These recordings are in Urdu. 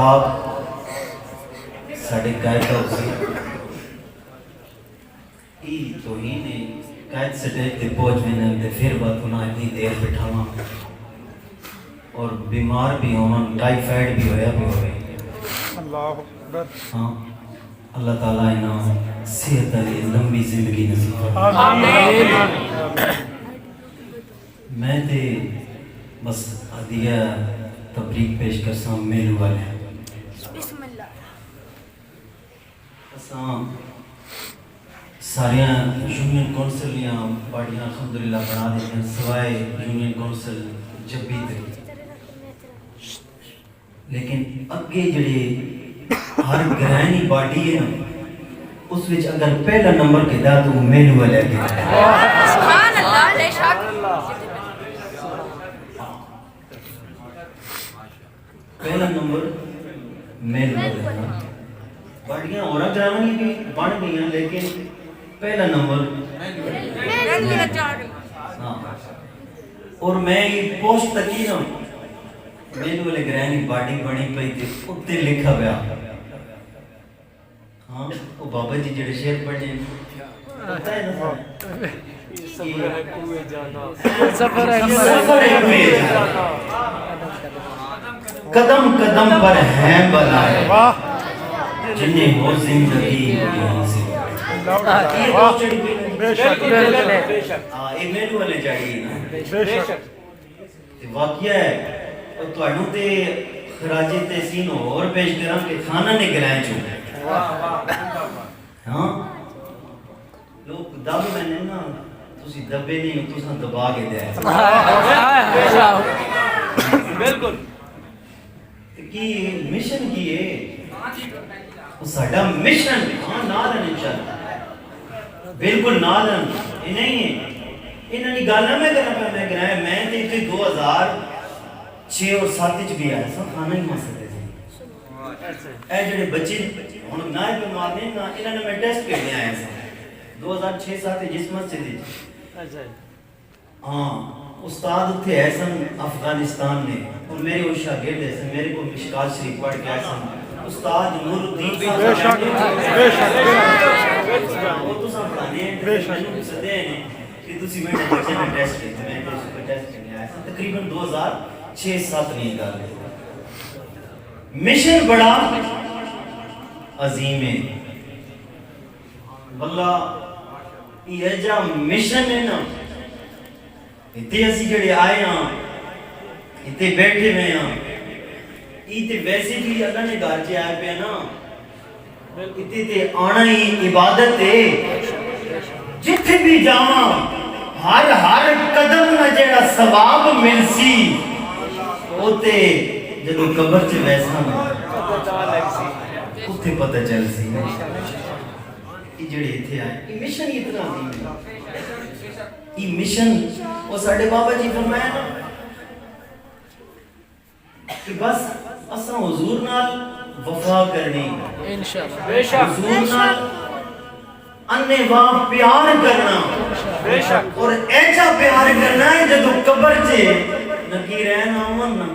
خطاب ساڑھے قائد کا اسی ای توہین قائد سٹیج تے پہنچ میں نے پھر بات انہاں اتنی دیر بٹھاواں اور بیمار بھی ہوں ٹائیفائڈ بھی ہویا بھی ہوئے اللہ اکبر ہاں اللہ تعالیٰ انہاں صحت علی لمبی زندگی نصیب فرمائے آمین میں تے بس عدیہ تبریک پیش کر ساں میلو والے بسم اللہ اساں ساریاں یونین کونسل یا پارٹیاں الحمدللہ بنا دیتے ہیں سوائے یونین کونسل جب بھی تے لیکن اگے جڑے ہر گرہنی باڈی ہے نا اس وچ اگر پہلا نمبر کے دا تو مینو والے کے سبحان اللہ بے شک پہلا نمبر مینو والے باڈیاں اور گرہنی بھی بن گئی ہیں لیکن پہلا نمبر ہاں اور میں یہ پوسٹ تکی نا مینو والے گرہنی باڈی بنی پئی تے اتے لکھا پیا ہاں وہ بابا جی جڑے شعر پڑھے پتہ ہے نا سفر ہے کوئے جانا قدم قدم پر ہیں بلائے جنہیں ہو زندگی یہاں سے یہ پوسٹ بے شک یہ مینو والے چاہیے نا بے شک واقعہ ہے اور توانوں تے خراج تحسین اور پیش کراں کہ کھانا نے گرائیں چوں ہاں لوگ دب میں نے نا تسی دبے نہیں تساں دبا کے دے بالکل کی مشن کی ہے وہ ساڈا مشن ہاں نالن انشاءاللہ بالکل نالن یہ نہیں ہے انہاں دی گل میں کرنا میں گرایا میں تے 2006 اور 7 وچ بھی آیا سا کھانا ہی مسئلے سے اے جڑے بچے ہن نائب بیمار نے نا انہاں نے میں ٹیسٹ کرنے آیا سا 2006 7 جس مسجد وچ ہاں استاد اتھے ہے سن افغانستان میں اور میرے وہ شاگرد ہے سن میرے کو مشکات شریف پڑھ کے آئے سن استاد نور الدین بے شک بے شک وہ تو سب پڑھانے ہیں میں نے صدے ہیں کہ تسی میں نے بچے میں ٹیسٹ کرتے میں ٹیسٹ کرنے آیا سن تقریباً 2006-7 نہیں گا مشن بڑا عظیم ہے واللہ یہ جا مشن ہے نا اتنے اسی جڑے آئے ہاں اتنے بیٹھے ہوئے ہاں اتنے ویسے بھی اللہ نے گھر چ آئے پہ نا اتنے تے آنا ہی عبادت ہے جتھے بھی جاواں ہر قدم نہ جڑا ثواب ملسی اوتے جدوں قبر چ ویسا نا اوتھے پتہ چل سی یہ جڑے اتنے آئے یہ مشن ہی اتنا عظیم ہے یہ مشن وہ ساڑھے بابا جی فرمایا نا کہ بس اساں حضور نال وفا کرنی حضور نال انے واہ پیار کرنا اور ایسا پیار کرنا ہے جدو قبر چے نکی رہنا آمن نا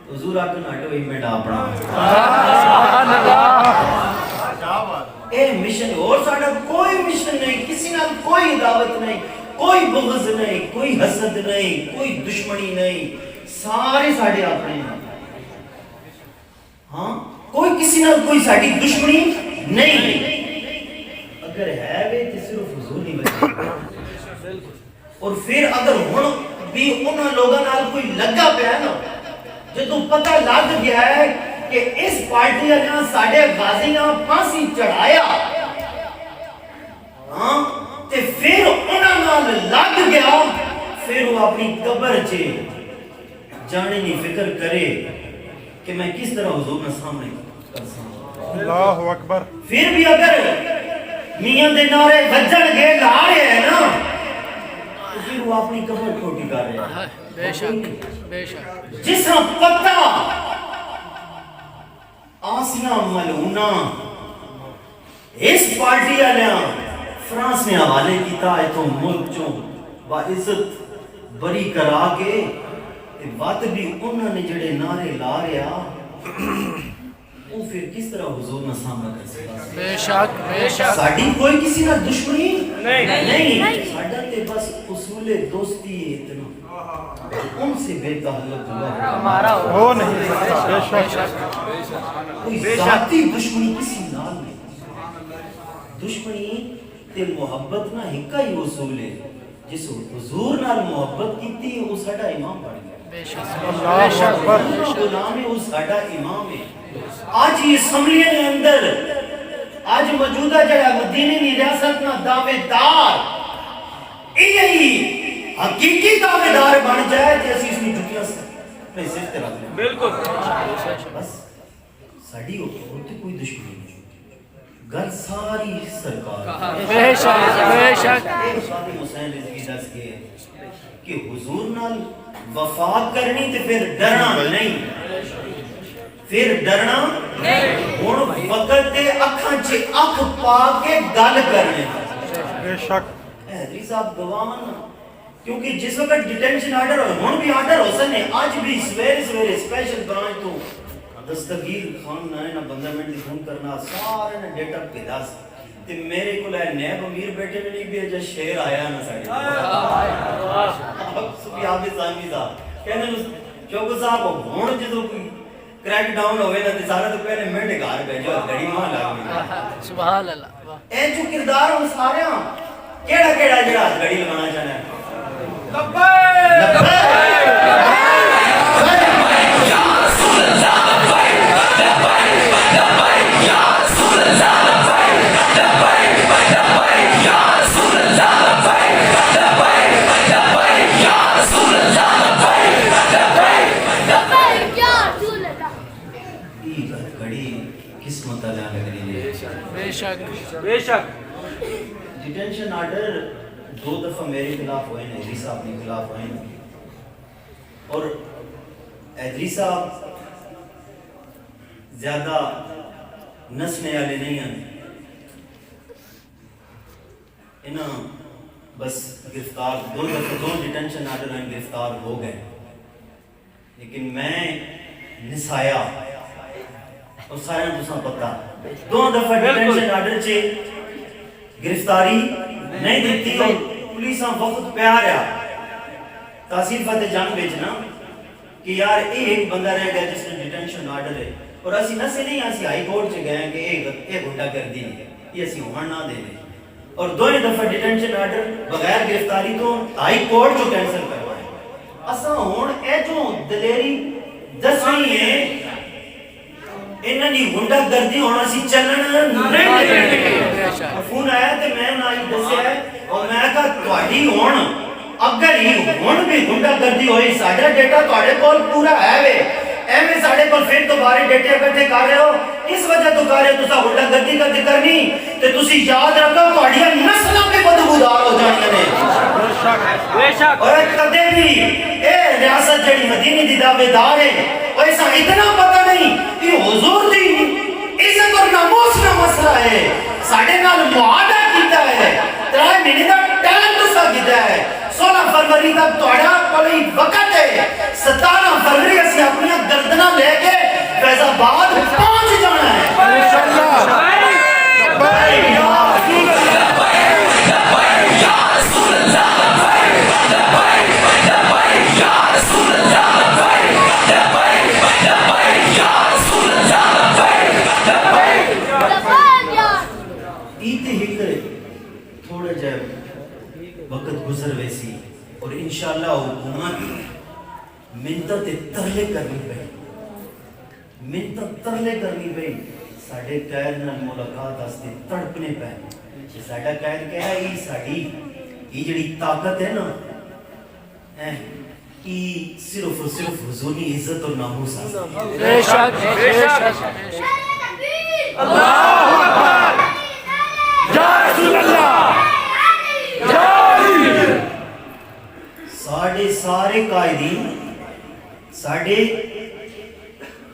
حضور آکن ہٹو ہی میں ڈاپڑا اے مشن اور ساڑھا کوئی مشن نہیں کسی نال کوئی دعوت نہیں کوئی بغض نہیں کوئی حسد نہیں کوئی دشمنی نہیں سارے ساڑھے اپنے ہیں ہاں کوئی کسی نال کوئی ساڑھی دشمنی نہیں اگر ہے وہ تو صرف حضور نہیں بچے اور پھر اگر ہن بھی انہاں لوگاں نال کوئی لگا پیا نا جدوں پتہ لگ گیا ہے کہ اس پارٹی نے ساڑھے غازیاں پھانسی چڑھایا ہاں تے پھر انہاں نال لگ گیا پھر وہ اپنی قبر چے جانے نہیں فکر کرے کہ میں کس طرح حضور میں سامنے کر سکتا اللہ اکبر پھر بھی اگر میاں دے نعرے بجن گے لا رہے ہیں نا تو پھر وہ اپنی قبر کھوٹی کر رہے ہیں بے شک بے شک جس طرح پتہ آسیاں ملعونہ اس پارٹی والیاں فرانس نے حوالے کیتا ہے تو ملک چوں باعزت بری کرا کے وقت بھی انہوں نے جڑے نعرے لا رہا وہ پھر کس طرح حضور نہ سامنا کر سکتا بے شک بے شک ساڑی کوئی کسی نہ دشمنی نہیں ساڑا تے بس اصول دوستی ہے اتنا ان سے بے تعلق ہوا ہمارا ہو نہیں سکتا بے شک کوئی ذاتی دشمنی کسی نال نہیں دشمنی تے محبت نہ ہکا ہی اصول ہے جس حضور نال محبت کیتی وہ ساڑا امام بن گیا بے شک اللہ اکبر غلام ہے وہ ساڑا امام ہے آج یہ اسمبلی کے اندر آج موجودہ جڑا مدینے کی ریاست نہ دعوے دار یہی حقیقی دعوے دار بن جائے کہ اسی اس میں جھکیاں میں صرف تیرا دیں بالکل بس ساڑی ہوتی کوئی دشمنی نہیں گھر ساری سرکار بے شک بے شک خادم حسین رضوی دس کے کہ حضور نال وفات کرنی تے پھر ڈرنا نہیں پھر ڈرنا ہن وقت تے اکھاں چ اکھ پا کے گل کرنے بے شک حیدری صاحب گواہن کیونکہ جس وقت ڈیٹینشن آرڈر ہوئے ہن بھی آرڈر ہو سنے آج بھی سویرے سویرے اسپیشل برانچ تو دستگیر خان نہ بندہ میں نے فون کرنا سارے نے ڈیٹا پہ دس تے میرے کو لے نیب امیر بیٹے میں نہیں بھی اجا شیر آیا نہ ساڑی سبھی آبی سامی صاحب کہنے چوکو صاحب ہون جدو کوئی کریک ڈاؤن ہوئے نا تے سارا تو پہلے منٹ گھر بھیجو گھڑی ماں لگ گئی سبحان اللہ اے جو کردار ہوں سارے ہاں کیڑا کیڑا جڑا گھڑی لگانا چاہنا ہے بے شک ڈیٹینشن آرڈر 2 دفعہ میرے خلاف ہوئے ہیں حیدری صاحب کے خلاف ہوئے ہیں اور حیدری صاحب زیادہ نسنے والے نہیں ہیں انہاں بس گرفتار 2 دفعہ 2 ڈیٹینشن آرڈر ہیں گرفتار ہو گئے لیکن میں نسایا اور سارے تساں پتہ 2 دفعہ ڈیٹینشن آرڈر چے گرفتاری نہیں دیتی پولیساں وقت پیار ہے تحصیل فتح جنگ بیچنا کہ یار ایک بندہ رہ گیا جس نے ڈیٹینشن آرڈر ہے اور اسی نہ سے نہیں اسی ہائی کورٹ سے گئے کہ ایک گھنٹہ کر دی یہ اسی ہونا نہ دے دیں اور 2 دفعہ ڈیٹینشن آرڈر بغیر گرفتاری تو ہائی کورٹ جو کینسل کروائے اساں ہون اے جو دلیری دس نہیں ہے انہاں دی گنڈا گردی ہونا سی چلن نہیں دے فون آیا تے میں نہ دسیا ہے اور میں کہا تواڈی ہون اگر ہی ہون بھی گنڈا گردی ہوئی ساڈا ڈیٹا تواڈے کول پورا ہے وے ایویں ساڈے کول پھر دوبارہ ڈیٹے اکٹھے کر رہے ہو اس وجہ تو کر رہے تساں گنڈا گردی کا ذکر نہیں تے تسی یاد رکھو تواڈیاں نسلاں بھی بدبودار ہو جانیاں نے بے شک اور کدے بھی اے ریاست جڑی مدینے دی دعوے دار ہے اور ایسا اتنا پتہ نہیں کہ حضور دی عزت اور ناموس کا مسئلہ ہے ساڑھے نال معاہدہ کیتا ہے 3 مہینے کا ٹائم تسا کیتا ہے 16 فروری تک تہاڈا کوئی وقت ہے 17 فروری اسی اپنی گردناں لے کے فیض آباد پہنچ جانا ہے انشاءاللہ تھوڑا جب وقت گزر ویسی اور انشاءاللہ حکومت منتت ترلے کرنی پئی منتت ترلے کرنی پئی ساڑھے قید نال ملاقات آستے تڑپنے پہ ساڑھا قید کہہ ہے یہ ساڑھی یہ جڑی طاقت ہے نا یہ صرف اور صرف حضوری عزت اور ناموس آستے بے شک بے شک اللہ اکبر یا رسول اللہ ساڑھے سارے قائدین ساڑھے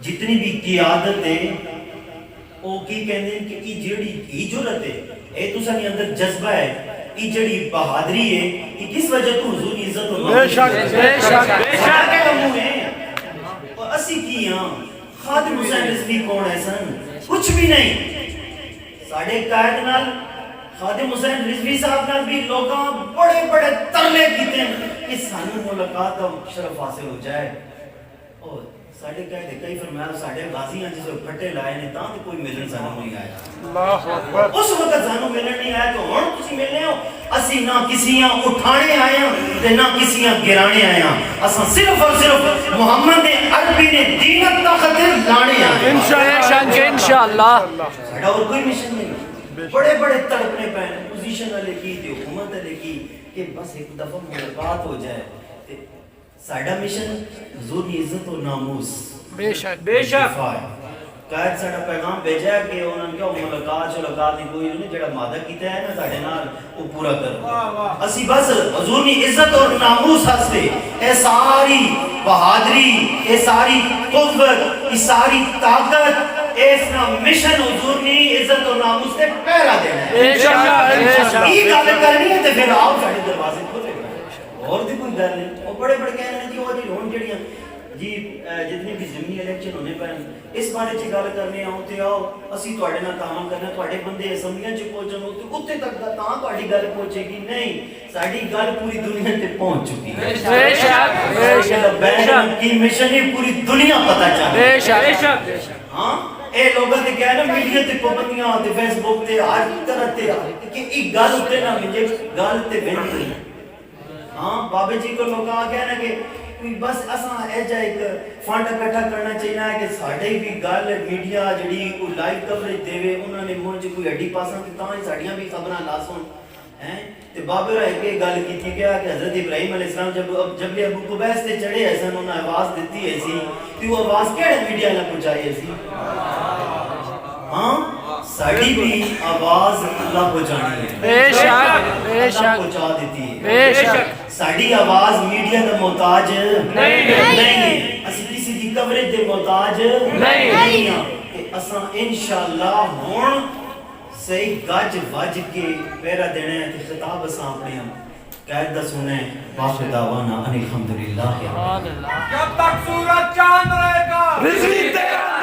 جتنی بھی قیادت ہے وہ کی کہنے ہیں کہ یہ جڑی ہی جرت ہے اے تو سانی اندر جذبہ ہے یہ جڑی بہادری ہے یہ کس وجہ تو حضور عزت اور بے شک بے شک بے شک اور اسی کی ہاں خادم حسین رضوی کون ہے سن؟ کچھ بھی نہیں. ساڑھے قائد نال خادم حسین رضوی صاحب نال بھی لوگاں بڑے بڑے ترلے کیتے ہیں کہ سانو ملاقات کا شرف حاصل ہو جائے. اور ساڑھے قائد کئی فرمایا ساڑھے غازیاں جسے پھٹے لائے نے تاں تے کوئی ملن سانو نہیں آیا. اللہ اکبر. اس وقت سانو ملن نہیں آیا تو ہن تسی ملنے ہو. اسی نہ کسیاں اٹھانے آئے ہیں تے نہ کسیاں گرانے آئے ہیں. اساں صرف اور صرف محمد عربی نے دینت دا خاطر لانے آئے ہیں. انشاءاللہ. ساڈا اور کوئی مشن نہیں. بڑے بڑے تڑپنے پے پوزیشن والے کی تے حکومت والے کی کہ بس ایک دفعہ ملاقات ہو جائے. تے ساڈا مشن حضور کی عزت اور ناموس بے شک بے شک. قائد ساڈا پیغام بھیجا ہے کہ انہوں نے کہا ملاقات دی کوئی نہیں جڑا وعدہ کیتا ہے نا ساڈے نال وہ پورا کرو. اسی بس حضور کی عزت اور ناموس واسطے اے ساری بہادری اے ساری قوت اے ساری طاقت اس نا مشن حضور کی عزت اور ناموس تے پہرا دینا ہے. انشاءاللہ. یہ گل کرنی ہے تے پھر آؤ ساڈے دروازے کھولے گئے. اور بھی کوئی گل نہیں. وہ بڑے بڑے کہہ رہے ہیں جی وہ جی ہون جڑیاں جی جتنے بھی ضمنی الیکشن ہونے پہ اس بارے چ گل کرنے آؤ تے آؤ اسی تواڈے نال تعاون کرنا. تواڈے بندے اسمبلیاں چ پہنچن تے اوتے تک دا تاں تواڈی گل پہنچے گی. نہیں ساڈی گل پوری دنیا تے پہنچ چکی ہے. بے شک بے شک بے شک کی مشن ہی پوری دنیا پتہ چل بے شک. ہاں اے لوگاں تے کہنا میڈیا تے پابندیاں تے فیس بک تے ہر طرح تے کہ ایک گل تے نہ مجھے گل تے بنتی. ہاں بابے جی کو لوگ آ گیا نا کہ بس اساں اے جا ایک فنڈ اکٹھا کرنا چاہیے کہ ساڈے بھی گل میڈیا جڑی کوئی لائیو کوریج دے انہوں نے منہ چ کوئی ہڈی پاساں تے تاں ہی ساڈیاں بھی خبراں لاسوں ہیں. تے بابے رہ کے گل کیتی گیا کہ حضرت ابراہیم علیہ السلام جب ابو قبیس تے چڑھے ایسن انہوں نے آواز دیتی ہے سی تے وہ آواز کیڑے میڈیا نے پہنچائی ہے سی. ہاں ساڈی بھی آواز اللہ پہنچانی ہے. بے شک بے شک پہنچا دیتی ہے. بے شک. ساڈی آواز میڈیا دا محتاج نہیں. اسی کسی دی کوریج دے محتاج نہیں ہاں. تے اساں انشاءاللہ ہن صحیح گج وج کے پہرا دینا ہے تے خطاب اساں اپنے قائد دا سنے. باخر دعوانا ان الحمدللہ. جب تک سورج چاند رہے گا رضوی تیرا